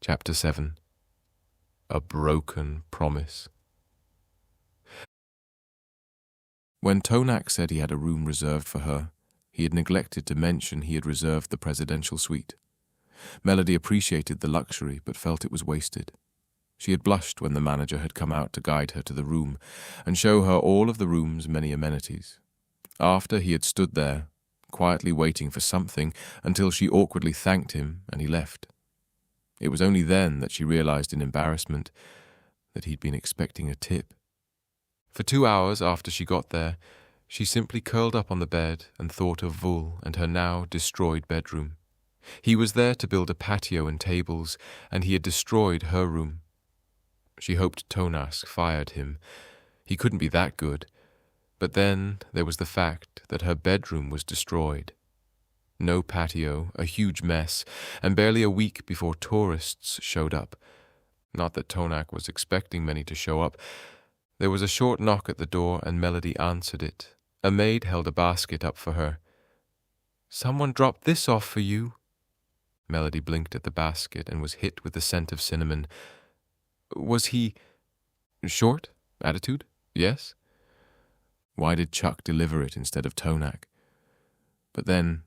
Chapter 7. A Broken Promise. When Tonac said he had a room reserved for her, he had neglected to mention he had reserved the presidential suite. Melody appreciated the luxury, but felt it was wasted. She had blushed when the manager had come out to guide her to the room and show her all of the room's many amenities. After he had stood there, quietly waiting for something, until she awkwardly thanked him and he left. It was only then that she realized in embarrassment that he'd been expecting a tip. For 2 hours after she got there, she simply curled up on the bed and thought of Vul and her now destroyed bedroom. He was there to build a patio and tables, and he had destroyed her room. She hoped Tonac fired him. He couldn't be that good. But then there was the fact that her bedroom was destroyed. No patio, a huge mess, and barely a week before tourists showed up. Not that Tonac was expecting many to show up. There was a short knock at the door, and Melody answered it. A maid held a basket up for her. "Someone dropped this off for you." Melody blinked at the basket and was hit with the scent of cinnamon. Was he short? Attitude? Yes? Why did Chuck deliver it instead of Tonac? But then,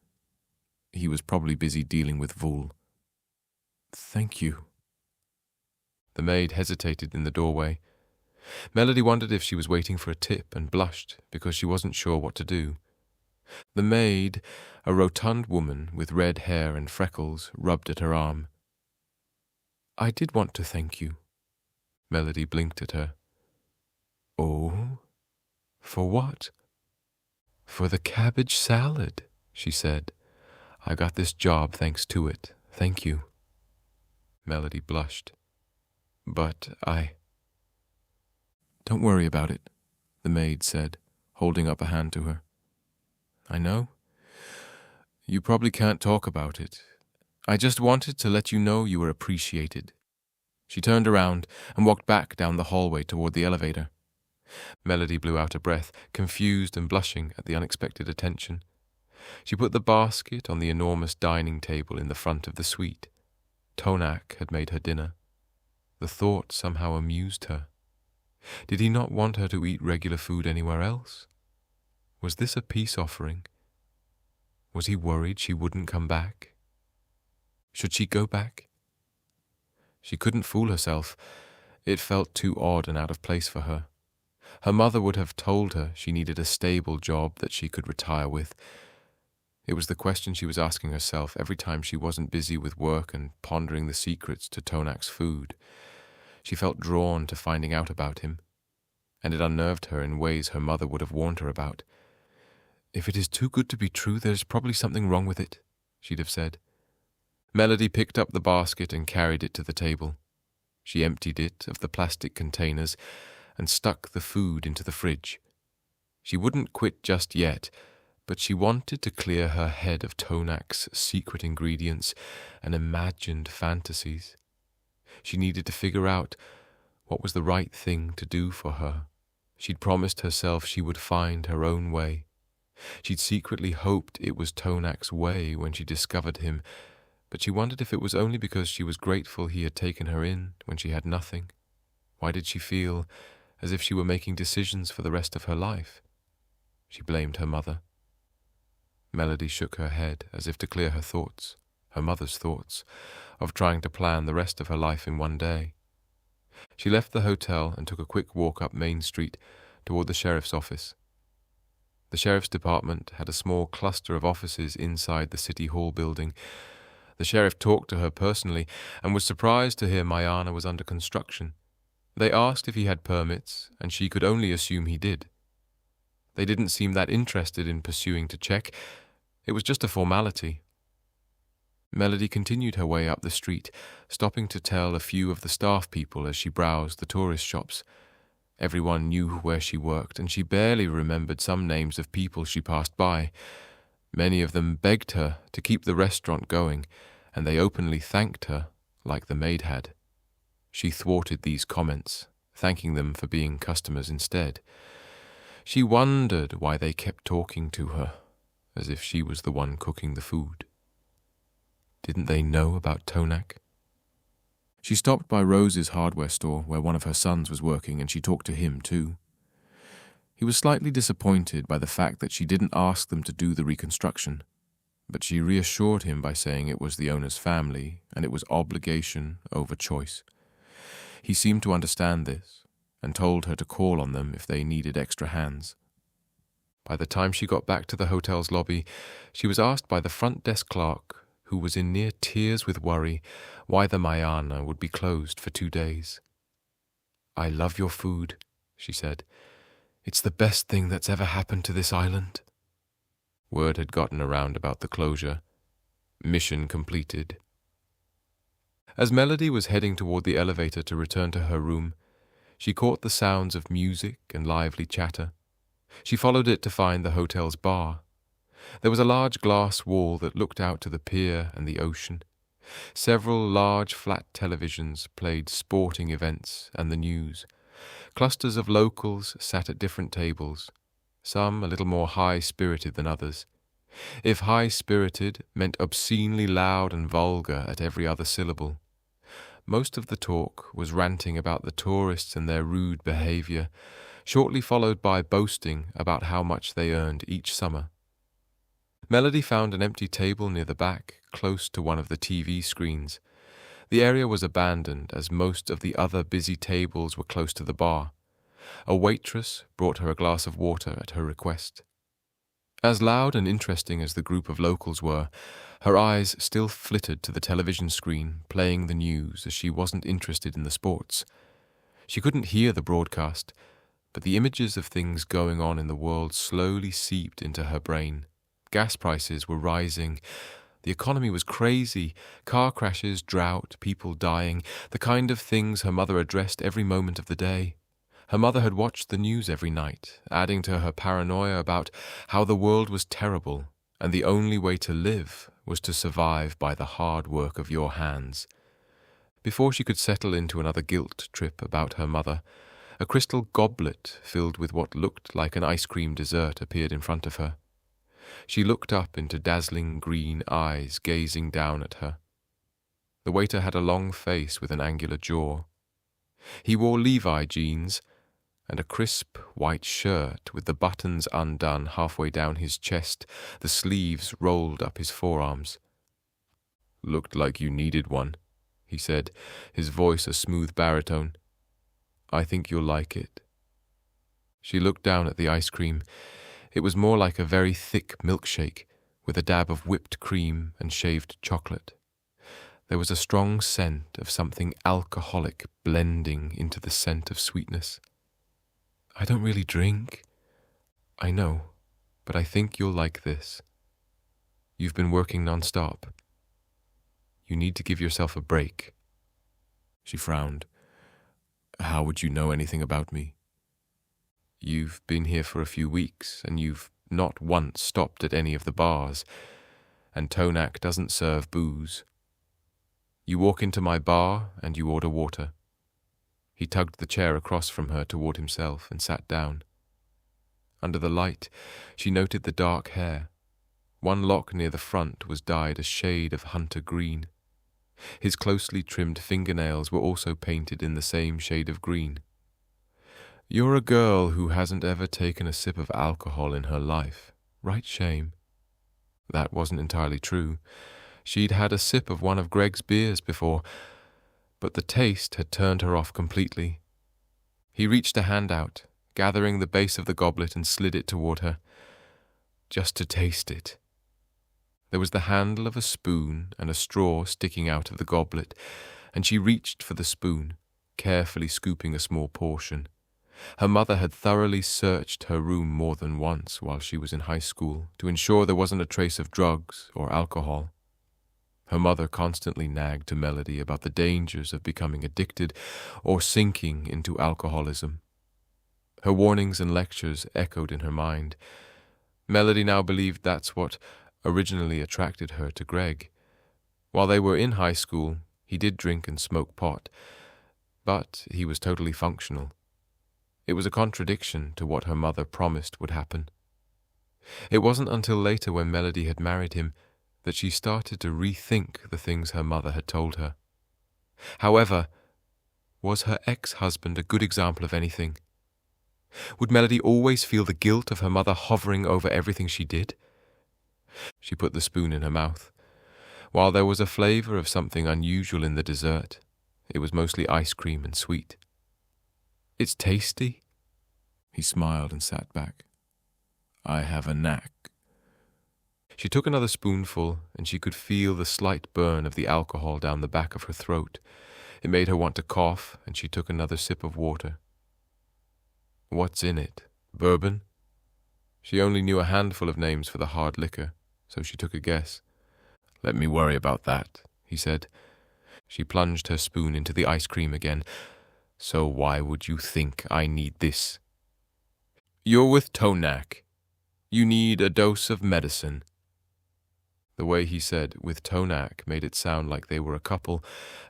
he was probably busy dealing with Vul. "Thank you." The maid hesitated in the doorway. Melody wondered if she was waiting for a tip and blushed because she wasn't sure what to do. The maid, a rotund woman with red hair and freckles, rubbed at her arm. "I did want to thank you." Melody blinked at her. "Oh? For what?" "For the cabbage salad," she said. "I got this job thanks to it. Thank you." Melody blushed. "But Don't worry about it," the maid said, holding up a hand to her. "I know. You probably can't talk about it. I just wanted to let you know you were appreciated." She turned around and walked back down the hallway toward the elevator. Melody blew out a breath, confused and blushing at the unexpected attention. She put the basket on the enormous dining table in the front of the suite. Tonac had made her dinner. The thought somehow amused her. Did he not want her to eat regular food anywhere else? Was this a peace offering? Was he worried she wouldn't come back? Should she go back? She couldn't fool herself. It felt too odd and out of place for her. Her mother would have told her she needed a stable job that she could retire with. It was the question she was asking herself every time she wasn't busy with work and pondering the secrets to Tonac's food. She felt drawn to finding out about him, and it unnerved her in ways her mother would have warned her about. "If it is too good to be true, there's probably something wrong with it," she'd have said. Melody picked up the basket and carried it to the table. She emptied it of the plastic containers and stuck the food into the fridge. She wouldn't quit just yet, but she wanted to clear her head of Tonac's secret ingredients and imagined fantasies. She needed to figure out what was the right thing to do for her. She'd promised herself she would find her own way. She'd secretly hoped it was Tonac's way when she discovered him, but she wondered if it was only because she was grateful he had taken her in when she had nothing. Why did she feel as if she were making decisions for the rest of her life? She blamed her mother. Melody shook her head as if to clear her thoughts, her mother's thoughts, of trying to plan the rest of her life in one day. She left the hotel and took a quick walk up Main Street toward the sheriff's office. The sheriff's department had a small cluster of offices inside the City Hall building. The sheriff talked to her personally and was surprised to hear Mayana was under construction. They asked if he had permits, and she could only assume he did. They didn't seem that interested in pursuing to check. It was just a formality. Melody continued her way up the street, stopping to tell a few of the staff people as she browsed the tourist shops. Everyone knew where she worked, and she barely remembered some names of people she passed by. Many of them begged her to keep the restaurant going, and they openly thanked her, like the maid had. She thwarted these comments, thanking them for being customers instead. She wondered why they kept talking to her, as if she was the one cooking the food. Didn't they know about Tonac? She stopped by Rose's hardware store where one of her sons was working, and she talked to him too. He was slightly disappointed by the fact that she didn't ask them to do the reconstruction, but she reassured him by saying it was the owner's family and it was obligation over choice. He seemed to understand this and told her to call on them if they needed extra hands. By the time she got back to the hotel's lobby, she was asked by the front desk clerk, who was in near tears with worry, why the Mayana would be closed for 2 days. "I love your food," she said. "It's the best thing that's ever happened to this island." Word had gotten around about the closure. Mission completed. As Melody was heading toward the elevator to return to her room, she caught the sounds of music and lively chatter. She followed it to find the hotel's bar. There was a large glass wall that looked out to the pier and the ocean. Several large flat televisions played sporting events and the news. Clusters of locals sat at different tables, some a little more high-spirited than others. If high-spirited meant obscenely loud and vulgar at every other syllable. Most of the talk was ranting about the tourists and their rude behavior, shortly followed by boasting about how much they earned each summer. Melody found an empty table near the back, close to one of the TV screens. The area was abandoned, as most of the other busy tables were close to the bar. A waitress brought her a glass of water at her request. As loud and interesting as the group of locals were, her eyes still flitted to the television screen, playing the news, as she wasn't interested in the sports. She couldn't hear the broadcast, but the images of things going on in the world slowly seeped into her brain. Gas prices were rising. The economy was crazy. Car crashes, drought, people dying, the kind of things her mother addressed every moment of the day. Her mother had watched the news every night, adding to her paranoia about how the world was terrible, and the only way to live was to survive by the hard work of your hands. Before she could settle into another guilt trip about her mother, a crystal goblet filled with what looked like an ice cream dessert appeared in front of her. She looked up into dazzling green eyes gazing down at her. The waiter had a long face with an angular jaw. He wore Levi jeans and a crisp white shirt with the buttons undone halfway down his chest, the sleeves rolled up his forearms. "Looked like you needed one," he said, his voice a smooth baritone. "I think you'll like it." She looked down at the ice cream. It was more like a very thick milkshake, with a dab of whipped cream and shaved chocolate. There was a strong scent of something alcoholic blending into the scent of sweetness. "I don't really drink." "I know, but I think you'll like this. You've been working non-stop. You need to give yourself a break." She frowned. "How would you know anything about me?" "You've been here for a few weeks, and you've not once stopped at any of the bars, and Tonac doesn't serve booze. You walk into my bar and you order water." He tugged the chair across from her toward himself and sat down. Under the light, she noted the dark hair. One lock near the front was dyed a shade of hunter green. His closely trimmed fingernails were also painted in the same shade of green. "You're a girl who hasn't ever taken a sip of alcohol in her life, right, Shame?" That wasn't entirely true. She'd had a sip of one of Greg's beers before, but the taste had turned her off completely. He reached a hand out, gathering the base of the goblet and slid it toward her. "Just to taste it." There was the handle of a spoon and a straw sticking out of the goblet, and she reached for the spoon, carefully scooping a small portion. Her mother had thoroughly searched her room more than once while she was in high school to ensure there wasn't a trace of drugs or alcohol. Her mother constantly nagged to Melody about the dangers of becoming addicted or sinking into alcoholism. Her warnings and lectures echoed in her mind. Melody now believed that's what originally attracted her to Greg. While they were in high school, he did drink and smoke pot, but he was totally functional. It was a contradiction to what her mother promised would happen. It wasn't until later, when Melody had married him, that she started to rethink the things her mother had told her. However, was her ex-husband a good example of anything? Would Melody always feel the guilt of her mother hovering over everything she did? She put the spoon in her mouth. While there was a flavor of something unusual in the dessert, it was mostly ice cream and sweet. "It's tasty." He smiled and sat back. "I have a knack." She took another spoonful, and she could feel the slight burn of the alcohol down the back of her throat. It made her want to cough, and she took another sip of water. "What's in it? Bourbon?" She only knew a handful of names for the hard liquor, so she took a guess. "Let me worry about that," he said. She plunged her spoon into the ice cream again. "So why would you think I need this?" "You're with Tonac. You need a dose of medicine." The way he said "with Tonac" made it sound like they were a couple,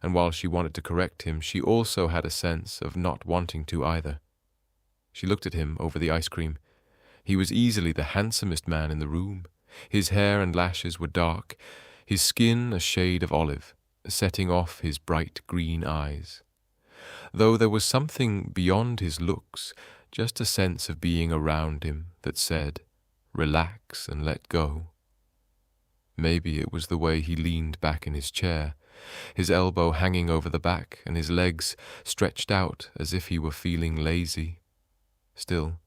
and while she wanted to correct him, she also had a sense of not wanting to either. She looked at him over the ice cream. He was easily the handsomest man in the room. His hair and lashes were dark, his skin a shade of olive, setting off his bright green eyes. Though there was something beyond his looks, just a sense of being around him that said, "Relax and let go." Maybe it was the way he leaned back in his chair, his elbow hanging over the back and his legs stretched out as if he were feeling lazy. Still,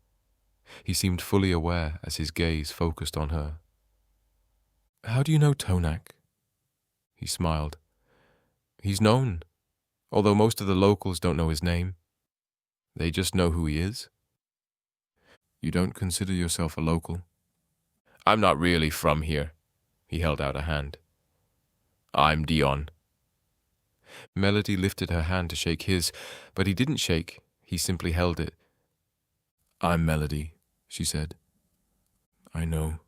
he seemed fully aware as his gaze focused on her. "How do you know Tonac?" He smiled. "He's known, although most of the locals don't know his name. They just know who he is." "You don't consider yourself a local?" "I'm not really from here." He held out a hand. "I'm Dion." Melody lifted her hand to shake his, but he didn't shake, he simply held it. "I'm Melody," she said. "I know."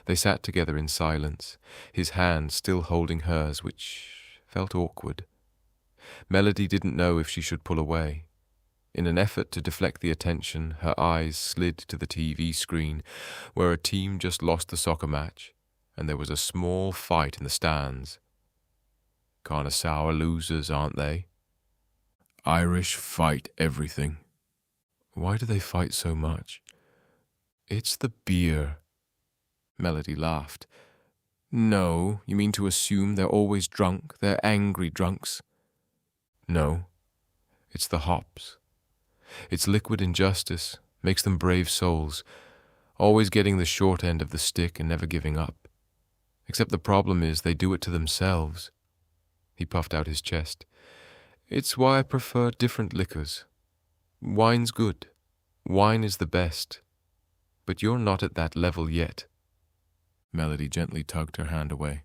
They sat together in silence, his hand still holding hers, which felt awkward. Melody didn't know if she should pull away. In an effort to deflect the attention, her eyes slid to the TV screen, where a team just lost the soccer match, and there was a small fight in the stands. Kinda sour losers, aren't they? Irish fight everything. Why do they fight so much? It's the beer. Melody laughed. No, you mean to assume they're always drunk, they're angry drunks? No, it's the hops. It's liquid injustice, makes them brave souls, always getting the short end of the stick and never giving up. Except the problem is they do it to themselves. He puffed out his chest. It's why I prefer different liquors. Wine's good. Wine is the best. But you're not at that level yet. Melody gently tugged her hand away.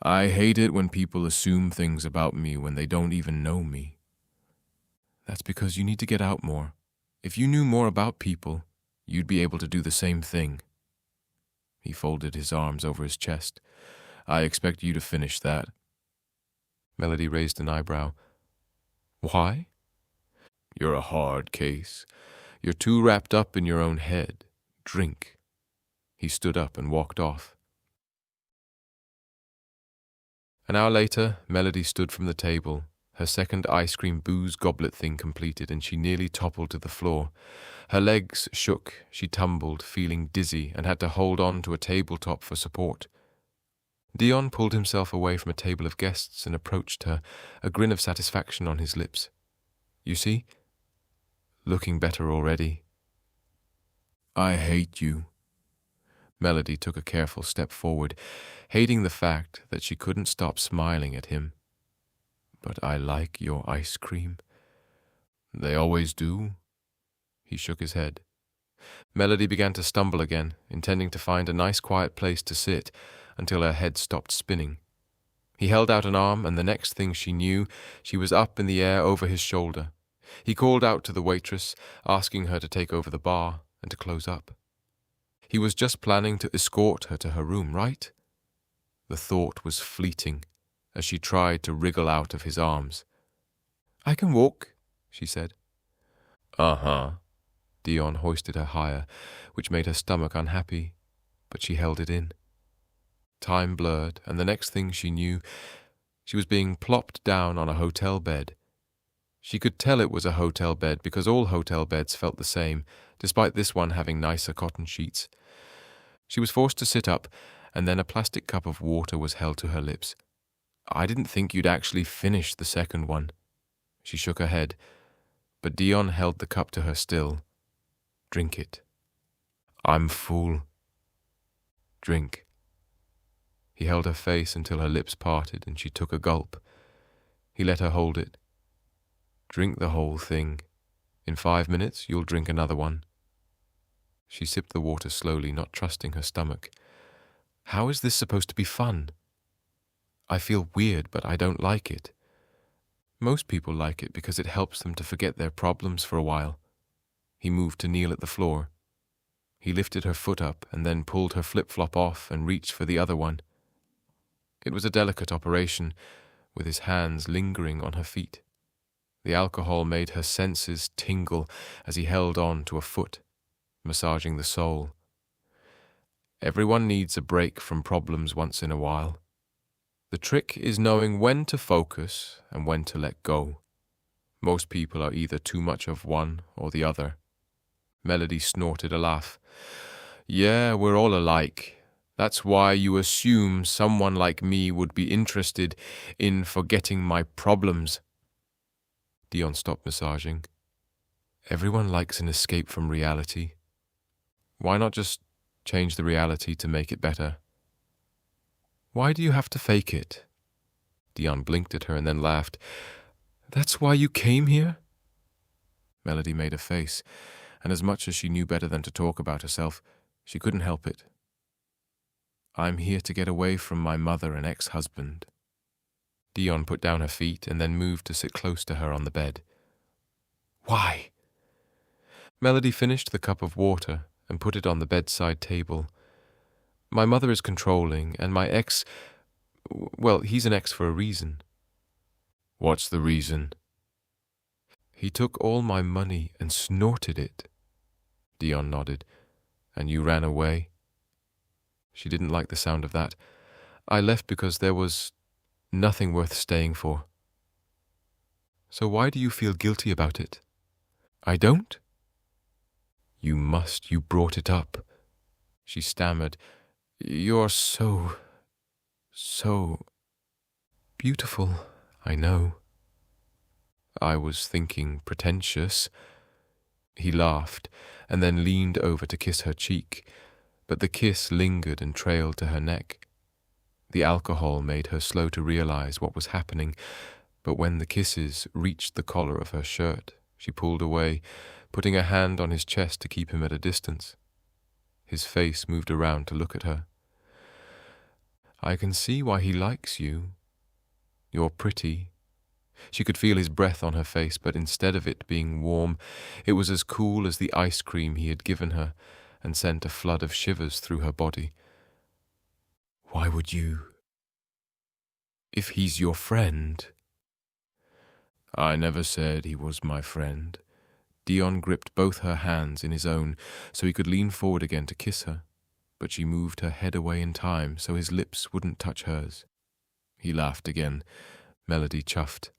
I hate it when people assume things about me when they don't even know me. That's because you need to get out more. If you knew more about people, you'd be able to do the same thing. He folded his arms over his chest. I expect you to finish that. Melody raised an eyebrow. Why? You're a hard case. You're too wrapped up in your own head. Drink. He stood up and walked off. An hour later, Melody stood from the table, her second ice cream booze goblet thing completed, and she nearly toppled to the floor. Her legs shook, she tumbled, feeling dizzy, and had to hold on to a tabletop for support. Dion pulled himself away from a table of guests and approached her, a grin of satisfaction on his lips. You see? Looking better already. I hate you. Melody took a careful step forward, hating the fact that she couldn't stop smiling at him. But I like your ice cream. They always do. He shook his head. Melody began to stumble again, intending to find a nice quiet place to sit, until her head stopped spinning. He held out an arm, and the next thing she knew, she was up in the air over his shoulder. He called out to the waitress, asking her to take over the bar and to close up. He was just planning to escort her to her room, right? The thought was fleeting as she tried to wriggle out of his arms. I can walk, she said. Uh-huh. Dion hoisted her higher, which made her stomach unhappy, but she held it in. Time blurred, and the next thing she knew, She was being plopped down on a hotel bed. She could tell it was a hotel bed because all hotel beds felt the same, despite this one having nicer cotton sheets. She was forced to sit up, and then a plastic cup of water was held to her lips. "I didn't think you'd actually finish the second one." She shook her head, but Dion held the cup to her still. "Drink it." "I'm full." "Drink." He held her face until her lips parted and she took a gulp. He let her hold it. "Drink the whole thing. In 5 minutes, you'll drink another one." She sipped the water slowly, not trusting her stomach. "How is this supposed to be fun? I feel weird, but I don't like it." Most people like it because it helps them to forget their problems for a while. He moved to kneel at the floor. He lifted her foot up and then pulled her flip-flop off and reached for the other one. It was a delicate operation, with his hands lingering on her feet. The alcohol made her senses tingle as he held on to a foot, massaging the sole. Everyone needs a break from problems once in a while. The trick is knowing when to focus and when to let go. Most people are either too much of one or the other. Melody snorted a laugh. "Yeah, we're all alike. That's why you assume someone like me would be interested in forgetting my problems." Dion stopped massaging. "Everyone likes an escape from reality. Why not just change the reality to make it better?" "Why do you have to fake it?" Dion blinked at her and then laughed. "That's why you came here?" Melody made a face, and as much as she knew better than to talk about herself, she couldn't help it. "I'm here to get away from my mother and ex-husband." Dion put down her feet and then moved to sit close to her on the bed. "Why?" Melody finished the cup of water and put it on the bedside table. "My mother is controlling, and my ex... well, he's an ex for a reason." "What's the reason?" "He took all my money and snorted it." Dion nodded. "And you ran away?" She didn't like the sound of that. "I left because there was nothing worth staying for." "So why do you feel guilty about it?" "I don't." "You must. You brought it up." She stammered. "You're so beautiful, I know." "I was thinking pretentious." He laughed and then leaned over to kiss her cheek, but the kiss lingered and trailed to her neck. The alcohol made her slow to realize what was happening, but when the kisses reached the collar of her shirt, she pulled away, putting a hand on his chest to keep him at a distance. His face moved around to look at her. "I can see why he likes you. You're pretty." She could feel his breath on her face, but instead of it being warm, it was as cool as the ice cream he had given her and sent a flood of shivers through her body. "Why would you? If he's your friend." "I never said he was my friend." Dion gripped both her hands in his own so he could lean forward again to kiss her, but she moved her head away in time so his lips wouldn't touch hers. He laughed again. Melody chuffed.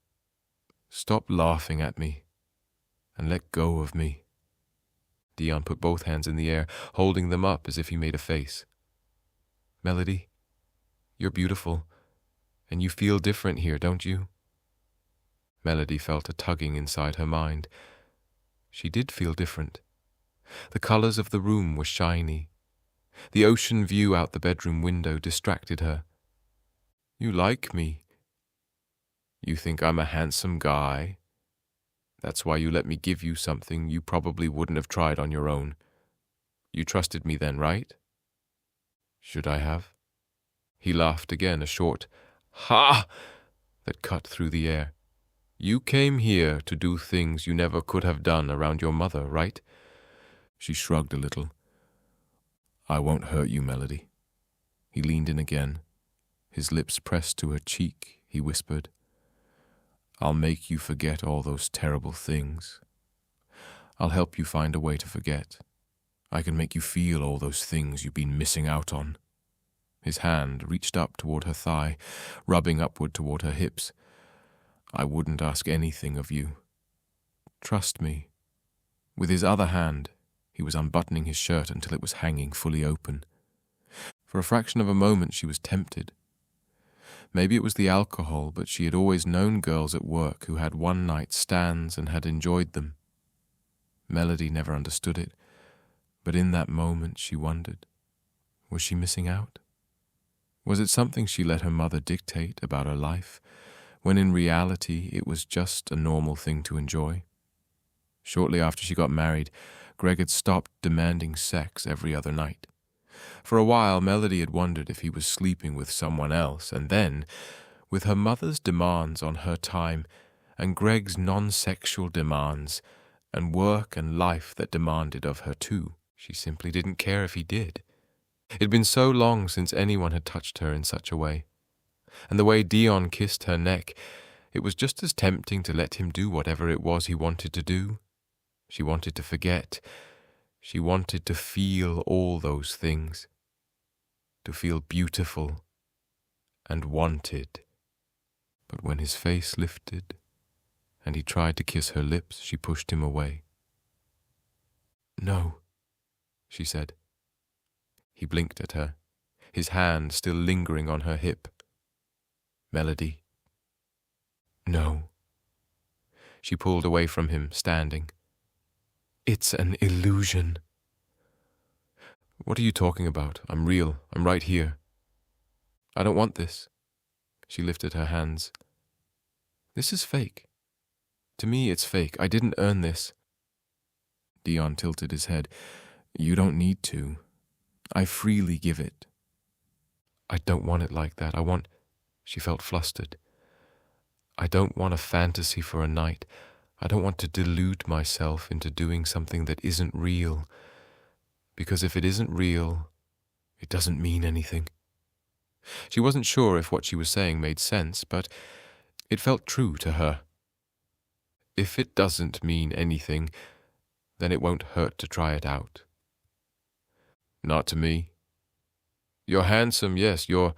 "Stop laughing at me and let go of me." Dion put both hands in the air, holding them up as if he made a face. "Melody, you're beautiful, and you feel different here, don't you?" Melody felt a tugging inside her mind. She did feel different. The colors of the room were shiny. The ocean view out the bedroom window distracted her. "You like me. You think I'm a handsome guy. That's why you let me give you something you probably wouldn't have tried on your own. You trusted me then, right?" "Should I have?" He laughed again, a short "Ha!" that cut through the air. "You came here to do things you never could have done around your mother, right?" She shrugged a little. "I won't hurt you, Melody." He leaned in again. His lips pressed to her cheek, he whispered. "I'll make you forget all those terrible things. I'll help you find a way to forget. I can make you feel all those things you've been missing out on." His hand reached up toward her thigh, rubbing upward toward her hips. "I wouldn't ask anything of you. Trust me." With his other hand, he was unbuttoning his shirt until it was hanging fully open. For a fraction of a moment she was tempted. Maybe it was the alcohol, but she had always known girls at work who had one-night stands and had enjoyed them. Melody never understood it, but in that moment she wondered, was she missing out? Was it something she let her mother dictate about her life, when in reality it was just a normal thing to enjoy? Shortly after she got married, Greg had stopped demanding sex every other night. For a while, Melody had wondered if he was sleeping with someone else, and then, with her mother's demands on her time, and Greg's non-sexual demands, and work and life that demanded of her too, she simply didn't care if he did. It had been so long since anyone had touched her in such a way. And the way Dion kissed her neck, it was just as tempting to let him do whatever it was he wanted to do. She wanted to forget. She wanted to feel all those things. To feel beautiful and wanted. But when his face lifted and he tried to kiss her lips, she pushed him away. "No," she said. He blinked at her, his hand still lingering on her hip. "Melody." "No." She pulled away from him, standing. "It's an illusion." "What are you talking about? I'm real. I'm right here." "I don't want this." She lifted her hands. "This is fake. To me, it's fake. I didn't earn this." Dion tilted his head. "You don't need to. I freely give it." "I don't want it like that. I want—" She felt flustered. "I don't want a fantasy for a night. I don't want to delude myself into doing something that isn't real. Because if it isn't real, it doesn't mean anything." She wasn't sure if what she was saying made sense, but it felt true to her. If it doesn't mean anything, then it won't hurt to try it out. "Not to me. You're handsome, yes, you're...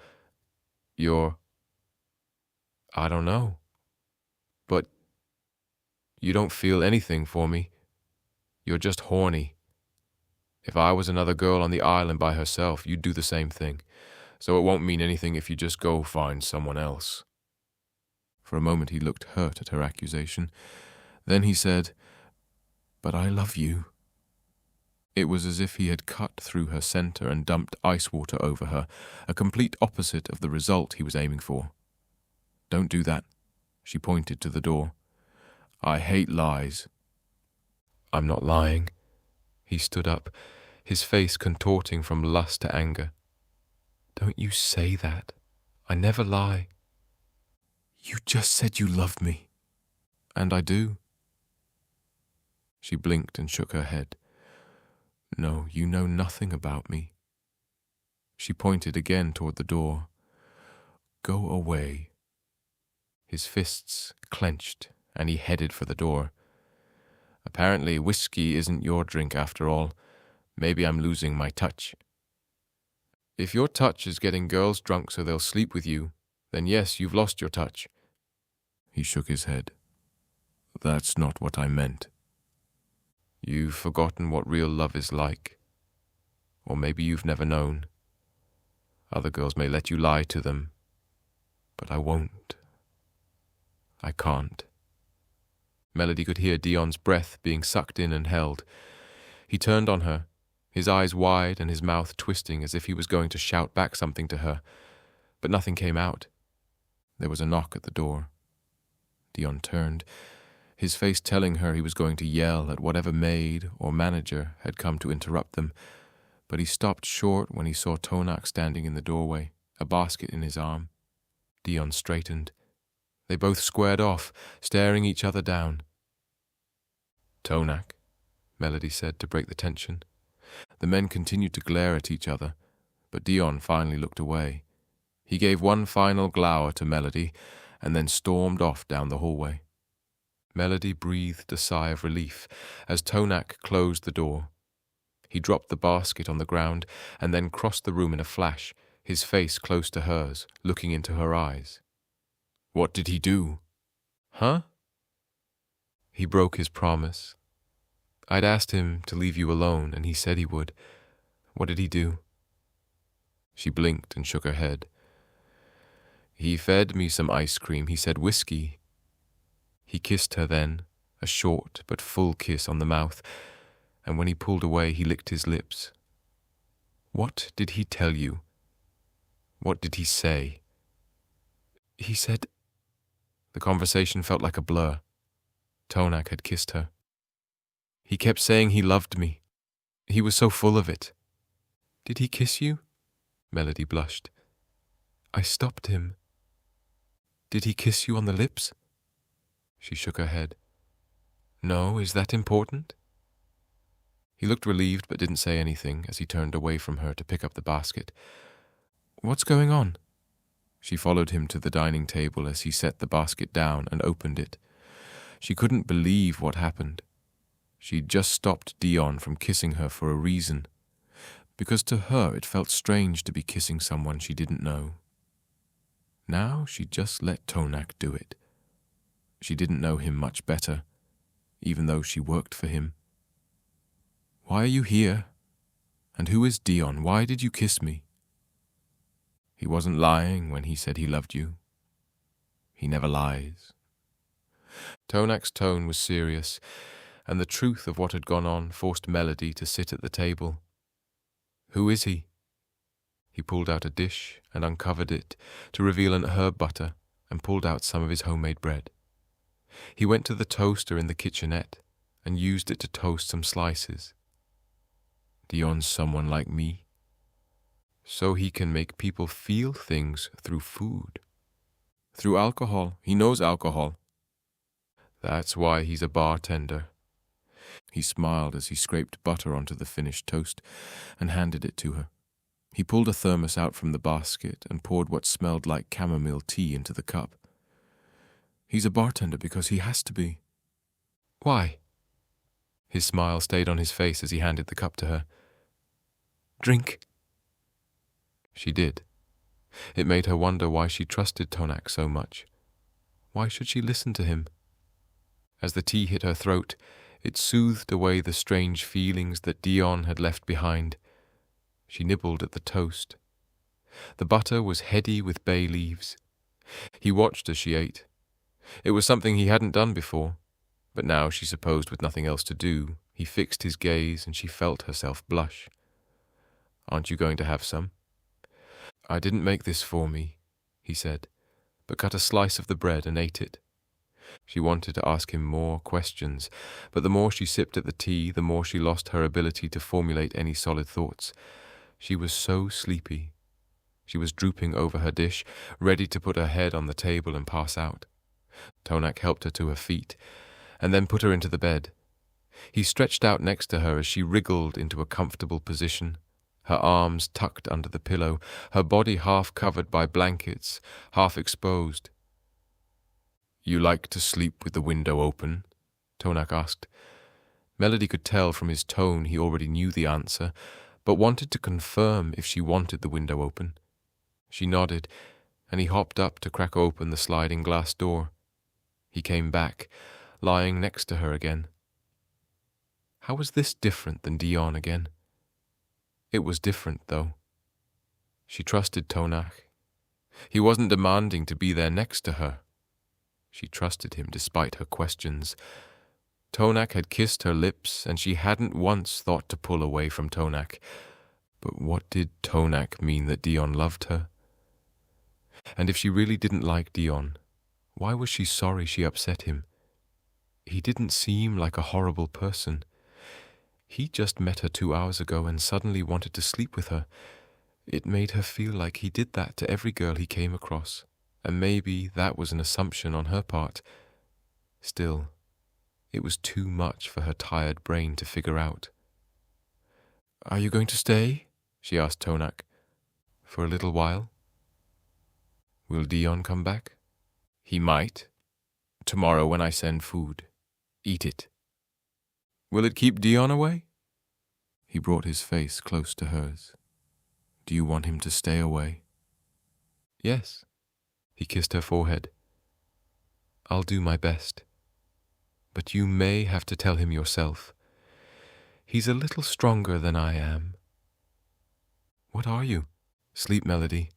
I don't know. But you don't feel anything for me. You're just horny. If I was another girl on the island by herself, you'd do the same thing. So it won't mean anything if you just go find someone else." For a moment he looked hurt at her accusation. Then he said, "But I love you." It was as if he had cut through her center and dumped ice water over her, a complete opposite of the result he was aiming for. "Don't do that." She pointed to the door. "I hate lies." "I'm not lying." He stood up, his face contorting from lust to anger. "Don't you say that. I never lie." "You just said you loved me." "And I do." She blinked and shook her head. "No, you know nothing about me." She pointed again toward the door. "Go away." His fists clenched, and he headed for the door. "Apparently whiskey isn't your drink after all. Maybe I'm losing my touch." "If your touch is getting girls drunk so they'll sleep with you, then yes, you've lost your touch." He shook his head. "That's not what I meant." "You've forgotten what real love is like. Or maybe you've never known. Other girls may let you lie to them, but I won't. I can't." Melody could hear Dion's breath being sucked in and held. He turned on her, his eyes wide and his mouth twisting as if he was going to shout back something to her, but nothing came out. There was a knock at the door. Dion turned, his face telling her he was going to yell at whatever maid or manager had come to interrupt them, but he stopped short when he saw Tonac standing in the doorway, a basket in his arm. Dion straightened. They both squared off, staring each other down. "Tonac," Melody said to break the tension. The men continued to glare at each other, but Dion finally looked away. He gave one final glower to Melody, and then stormed off down the hallway. Melody breathed a sigh of relief as Tonac closed the door. He dropped the basket on the ground and then crossed the room in a flash, his face close to hers, looking into her eyes. "What did he do?" "Huh?" "He broke his promise. I'd asked him to leave you alone, and he said he would. What did he do?" She blinked and shook her head. "He fed me some ice cream. He said whiskey." He kissed her then, a short but full kiss on the mouth, and when he pulled away, he licked his lips. "What did he tell you? What did he say?" "He said..." The conversation felt like a blur. Tonac had kissed her. "He kept saying he loved me. He was so full of it." "Did he kiss you?" Melody blushed. "I stopped him." "Did he kiss you on the lips?" She shook her head. "No, is that important?" He looked relieved but didn't say anything as he turned away from her to pick up the basket. "What's going on?" She followed him to the dining table as he set the basket down and opened it. She couldn't believe what happened. She'd just stopped Dion from kissing her for a reason, because to her it felt strange to be kissing someone she didn't know. Now she'd just let Tonac do it. She didn't know him much better, even though she worked for him. "Why are you here? And who is Dion? Why did you kiss me?" He wasn't lying when he said he loved you. He never lies. Tonac's tone was serious, and the truth of what had gone on forced Melody to sit at the table. "Who is he?" He pulled out a dish and uncovered it to reveal an herb butter and pulled out some of his homemade bread. He went to the toaster in the kitchenette and used it to toast some slices. "Dion's someone like me. So he can make people feel things through food. Through alcohol. He knows alcohol. That's why he's a bartender." He smiled as he scraped butter onto the finished toast and handed it to her. He pulled a thermos out from the basket and poured what smelled like chamomile tea into the cup. "He's a bartender because he has to be." "Why?" His smile stayed on his face as he handed the cup to her. "Drink." She did. It made her wonder why she trusted Tonac so much. Why should she listen to him? As the tea hit her throat, it soothed away the strange feelings that Dion had left behind. She nibbled at the toast. The butter was heady with bay leaves. He watched as she ate. It was something he hadn't done before, but now, she supposed with nothing else to do, he fixed his gaze and she felt herself blush. "Aren't you going to have some?" "I didn't make this for me," he said, but cut a slice of the bread and ate it. She wanted to ask him more questions, but the more she sipped at the tea, the more she lost her ability to formulate any solid thoughts. She was so sleepy. She was drooping over her dish, ready to put her head on the table and pass out. Tonac helped her to her feet, and then put her into the bed. He stretched out next to her as she wriggled into a comfortable position, her arms tucked under the pillow, her body half covered by blankets, half exposed. "You like to sleep with the window open?" Tonac asked. Melody could tell from his tone he already knew the answer, but wanted to confirm if she wanted the window open. She nodded, and he hopped up to crack open the sliding glass door. He came back, lying next to her again. How was this different than Dion again? It was different, though. She trusted Tonac. He wasn't demanding to be there next to her. She trusted him despite her questions. Tonac had kissed her lips, and she hadn't once thought to pull away from Tonac. But what did Tonac mean that Dion loved her? And if she really didn't like Dion, why was she sorry she upset him? He didn't seem like a horrible person. He just met her 2 hours ago and suddenly wanted to sleep with her. It made her feel like he did that to every girl he came across, and maybe that was an assumption on her part. Still, it was too much for her tired brain to figure out. "Are you going to stay?" she asked Tonac. "For a little while." "Will Dion come back?" "He might. Tomorrow when I send food. Eat it." "Will it keep Dion away?" He brought his face close to hers. Do you want him to stay away? Yes. He kissed her forehead. I'll do my best. But you may have to tell him yourself. He's a little stronger than I am. What are you? Sleep Melody.